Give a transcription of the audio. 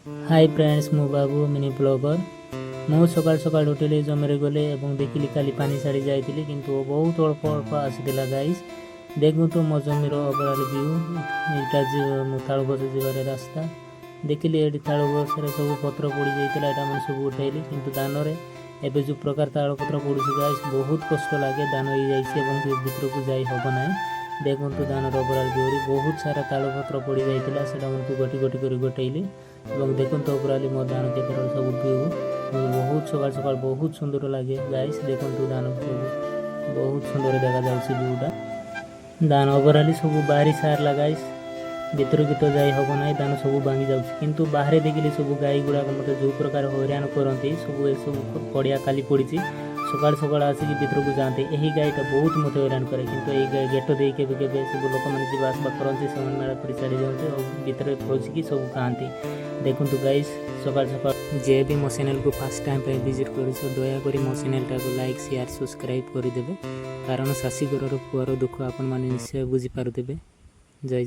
Hi friends मु बाबू mini blogger मु सकाल सकाल उठिली जमेरे गले और देखिली काली पानी साड़ी जाइली किंतु बहुत अल्प अल्प आसीला गाइस देखु तो मो जमीर ओवरऑल व्यू यहाँ मो ताल गछ जीवार रास्ता देखिली ये ताल गछ सब पत्र पड़ जाता है मैंने सब उठेली किंतु दान एवं जो प्रकार ताल पत्र पड़ूसी गाइस बहुत कष्ट लगे दान हो जाए भितर को जाई हम ना देखु दान ओवरऑल व्यू बहुत सारा ताल पत्र पड़ जाता है मैं गोटी गोटी कर गोटेली और देखो ओवरऑल मो दान के सब व्यू बहुत सकाल सकाल बहुत सुंदर लगे गाइस देखो दान सब बहुत सुंदर देखा जाऊँगी व्यूटा दान ओवरऑल सब बाहरी सारा गाइस भितर की तो जाई हम ना दान सब भांगी जाऊँगी किंतु बाहर देखिली सब गाई गुड़ाक मत जो प्रकार हैरान करती सब पड़िया खाली पड़ी सकाल सकाल आसिक भितर को जाते यही गाईटा बहुत मत हैरान करे किंतु यही गाई गेट दे के सब लोक मैंने जी आसवा करते से मेला पड़ी छाड़ी जाते और भितर पहुँचिकी सब खाती देखु गाइस सकाल सकाल जे भी मो चैनल को फास्ट टाइम पे विजिट कर दयाकोरी मो चैनलटा को लाइक शेयर सब्सक्राइब करदे कारण शाशी घर पुआर दुख आपण मैंने निश्चय बुझीपारे जय जय।